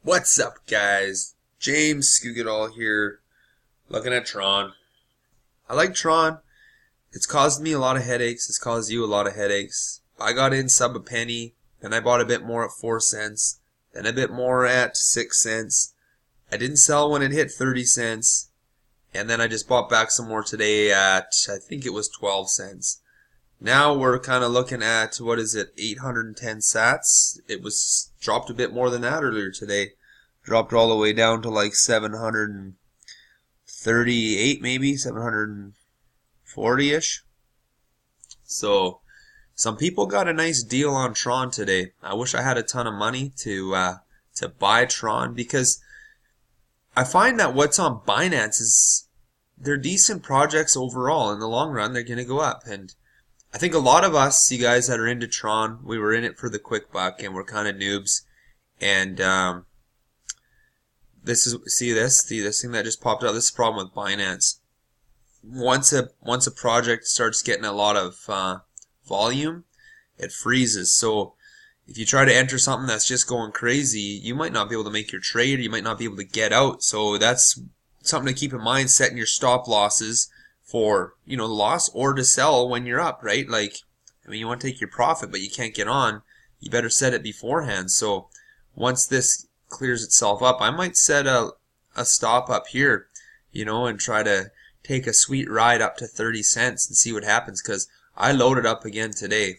What's up, guys? James Scoogitall here, looking at Tron. I like Tron. It's caused me a lot of headaches. It's caused you a lot of headaches. I got in sub a penny, then I bought a bit more at 4 cents, then a bit more at 6 cents. I didn't sell when it hit 30 cents, and then I just bought back some more today at, I think it was 12 cents. Now we're kind of looking at, what is it, 810 sats. It was dropped a bit more than that earlier today. Dropped all the way down to like 738 maybe, 740-ish. So some people got a nice deal on Tron today. I wish I had a ton of money to buy Tron, because I find that what's on Binance is they're decent projects overall. In the long run, they're going to go up. And I think a lot of us, you guys that are into Tron, we were in it for the quick buck, and we're kind of noobs. And see this thing that just popped out. This is the problem with Binance. Once a project starts getting a lot of volume, it freezes. So if you try to enter something that's just going crazy, you might not be able to make your trade, or you might not be able to get out. So that's something to keep in mind, setting your stop losses for, the loss, or to sell when you're up, right? Like, I mean, you want to take your profit, but you can't get on. You better set it beforehand. So once this clears itself up, I might set a stop up here, and try to take a sweet ride up to 30 cents and see what happens, because I loaded up again today.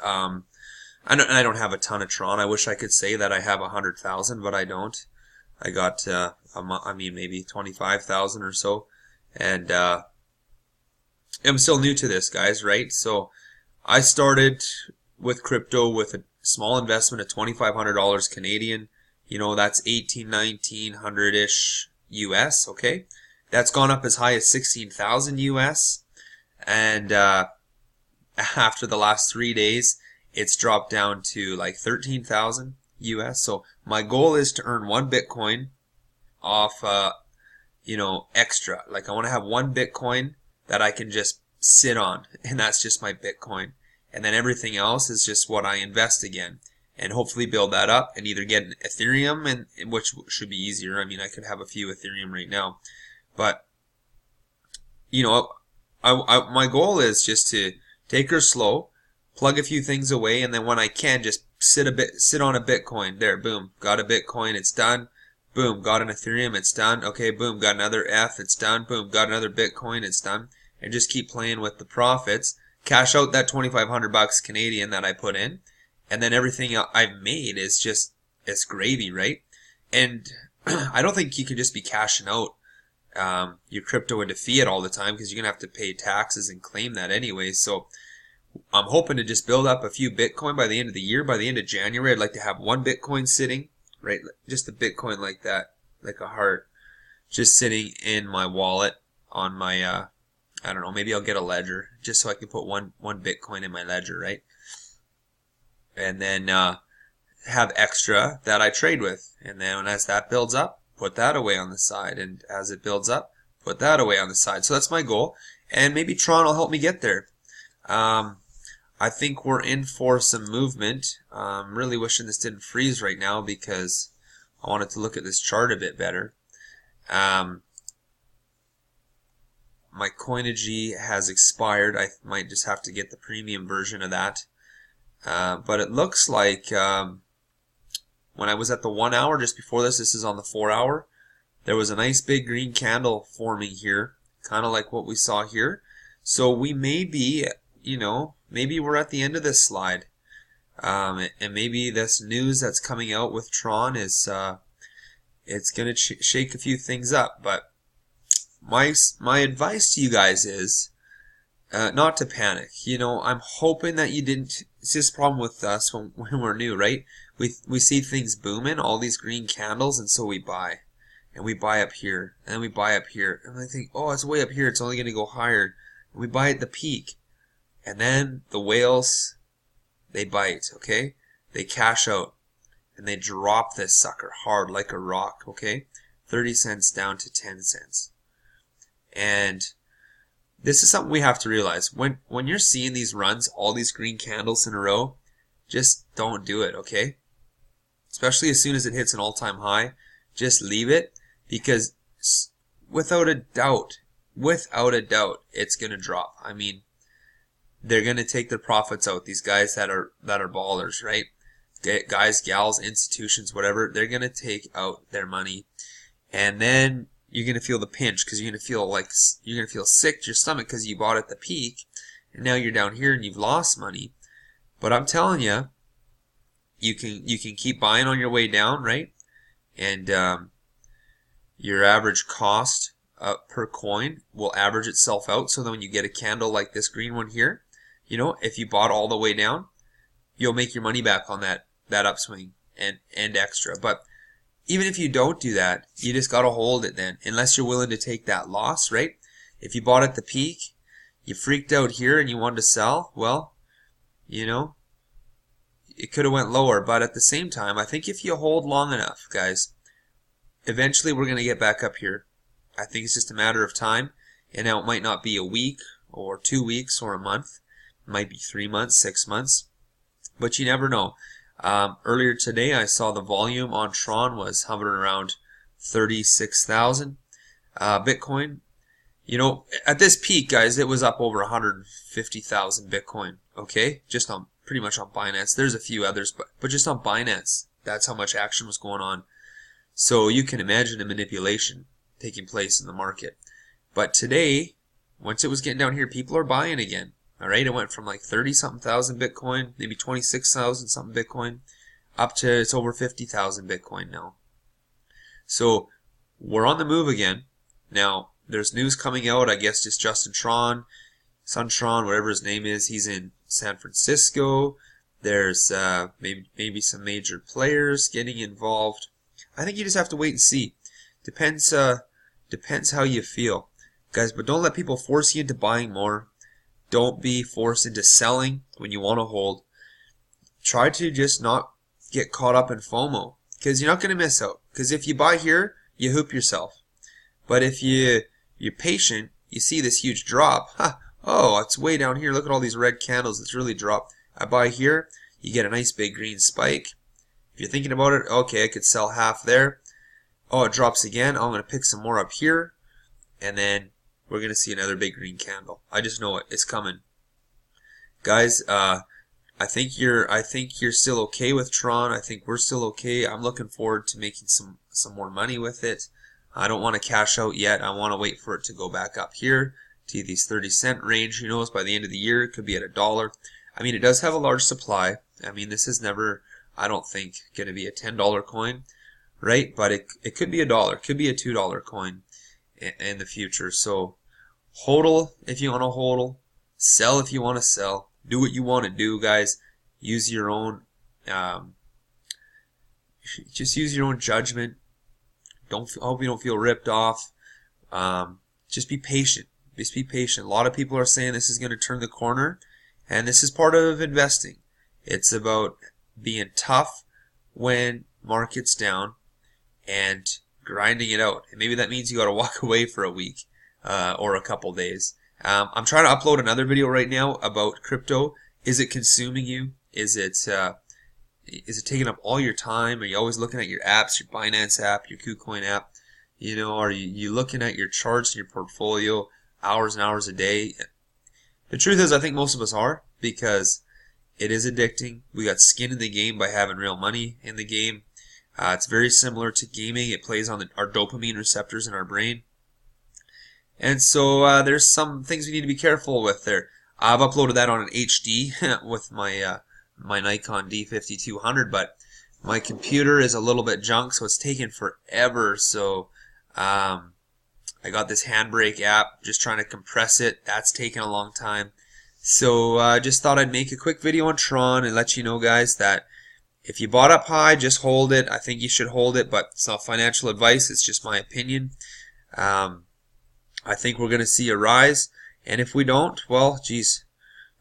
I don't have a ton of Tron. I wish I could say that I have 100,000, but I don't. I got, maybe 25,000 or so. And I'm still new to this, guys, right? So I started with crypto with a small investment of $2,500 Canadian. That's 1900-ish US, okay? That's gone up as high as 16,000 US. And after the last 3 days, it's dropped down to like 13,000 US. So my goal is to earn 1 Bitcoin off, extra. Like, I want to have 1 Bitcoin that I can just sit on, and that's just my Bitcoin. And then everything else is just what I invest again, and hopefully build that up and either get an Ethereum, and which should be easier. I mean, I could have a few Ethereum right now, but my goal is just to take her slow, plug a few things away, and then when I can, just sit on a Bitcoin. There, boom, got a Bitcoin, it's done. Boom, got an Ethereum, it's done. Okay, boom, got another F, it's done. Boom, got another Bitcoin, it's done. And just keep playing with the profits. Cash out that 2,500 bucks Canadian that I put in, and then everything I've made is just, it's gravy, right? And I don't think you can just be cashing out your crypto into fiat all the time, because you're gonna have to pay taxes and claim that anyway. So I'm hoping to just build up a few Bitcoin by the end of the year. By the end of January, I'd like to have 1 Bitcoin sitting, right? Just a Bitcoin like that, like a heart, just sitting in my wallet on my, I don't know, maybe I'll get a ledger just so I can put one Bitcoin in my ledger, right? And then have extra that I trade with. And then as that builds up, put that away on the side. And as it builds up, put that away on the side. So that's my goal. And maybe Tron will help me get there. I think we're in for some movement. I'm really wishing this didn't freeze right now, because I wanted to look at this chart a bit better. My Coinigy has expired. I might just have to get the premium version of that. But it looks like when I was at the 1 hour just before this is on the 4 hour, there was a nice big green candle forming here, kind of like what we saw here. So we may be, maybe we're at the end of this slide. And maybe this news that's coming out with Tron is, it's going to shake a few things up. But my advice to you guys is not to panic. I'm hoping that you didn't. It's just a problem with us when we're new, right? We see things booming, all these green candles, and so we buy. And we buy up here, and then we buy up here. And I think, oh, it's way up here, it's only going to go higher. And we buy at the peak. And then the whales, they bite, okay? They cash out. And they drop this sucker hard like a rock, okay? 30 cents down to 10 cents. And this is something we have to realize. When you're seeing these runs, all these green candles in a row, just don't do it, okay? especially as soon as it hits an all-time high, just leave it, because without a doubt, it's gonna drop. I mean, they're gonna take their profits out. These guys that are ballers, right? Guys, gals, institutions, whatever, they're gonna take out their money, and then you're gonna feel the pinch, because you're gonna feel sick to your stomach because you bought at the peak, and now you're down here and you've lost money. But I'm telling you, you can keep buying on your way down, right? And your average cost per coin will average itself out. So then when you get a candle like this green one here, you know, if you bought all the way down, you'll make your money back on that upswing and extra. But even if you don't do that, you just got to hold it then, unless you're willing to take that loss, right? If you bought at the peak, you freaked out here and you wanted to sell, well, you know, it could have went lower. But at the same time, I think if you hold long enough, guys, eventually we're going to get back up here. I think it's just a matter of time. And now it might not be a week or 2 weeks or a month. It might be 3 months, 6 months. But you never know. Earlier today, I saw the volume on Tron was hovering around 36,000 Bitcoin. You know, at this peak, guys, it was up over 150,000 Bitcoin. Okay, just on pretty much on Binance. There's a few others, but just on Binance, that's how much action was going on. So you can imagine the manipulation taking place in the market. But today, once it was getting down here, people are buying again. All right, it went from like 30-something thousand Bitcoin, maybe 26,000 something Bitcoin, up to it's over 50,000 Bitcoin now. So we're on the move again. Now, there's news coming out, I guess just Justin Tron, Tron, whatever his name is, he's in San Francisco. There's maybe some major players getting involved. I think you just have to wait and see. Depends how you feel, guys. But don't let people force you into buying more. Don't be forced into selling when you want to hold. Try to just not get caught up in FOMO, because you're not going to miss out. Because if you buy here, you hoop yourself. But if you're patient, you see this huge drop. Oh, it's way down here. Look at all these red candles. It's really dropped. I buy here, you get a nice big green spike. If you're thinking about it, okay, I could sell half there. Oh, it drops again. Oh, I'm going to pick some more up here. And then we're going to see another big green candle. I just know it. It's coming. Guys, I think you're still okay with Tron. I think we're still okay. I'm looking forward to making some more money with it. I don't want to cash out yet. I want to wait for it to go back up here to these 30-cent range. Who knows, by the end of the year, it could be at $1. I mean, it does have a large supply. I mean, this is never, I don't think, going to be a $10 coin, right? But it could be $1. It could be a $2 coin in the future. So hodl if you want to hodl. Sell if you want to sell. Do what you want to do, guys. Use your own, just use your own judgment. Hope you don't feel ripped off. Just be patient. Just be patient. A lot of people are saying this is going to turn the corner, and this is part of investing. It's about being tough when market's down and grinding it out. And maybe that means you got to walk away for a week or a couple days. I'm trying to upload another video right now about crypto. Is it consuming you? Is it taking up all your time? Are you always looking at your apps, your Binance app, your KuCoin app? You know, are you looking at your charts and your portfolio hours and hours a day? The truth is, I think most of us are, because it is addicting. We got skin in the game by having real money in the game. It's very similar to gaming. It plays on our dopamine receptors in our brain. And so there's some things we need to be careful with there. I've uploaded that on an HD with my my Nikon D5200, but my computer is a little bit junk, so it's taken forever. So I got this Handbrake app, just trying to compress it. That's taken a long time. So I just thought I'd make a quick video on Tron and let you know, guys, that if you bought up high, just hold it. I think you should hold it, but it's not financial advice. It's just my opinion. I think we're going to see a rise, and if we don't, well, geez,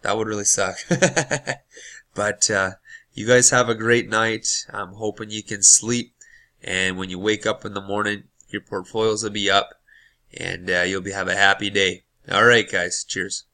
that would really suck. But you guys have a great night. I'm hoping you can sleep, and when you wake up in the morning, your portfolios will be up, and you'll have a happy day. All right, guys. Cheers.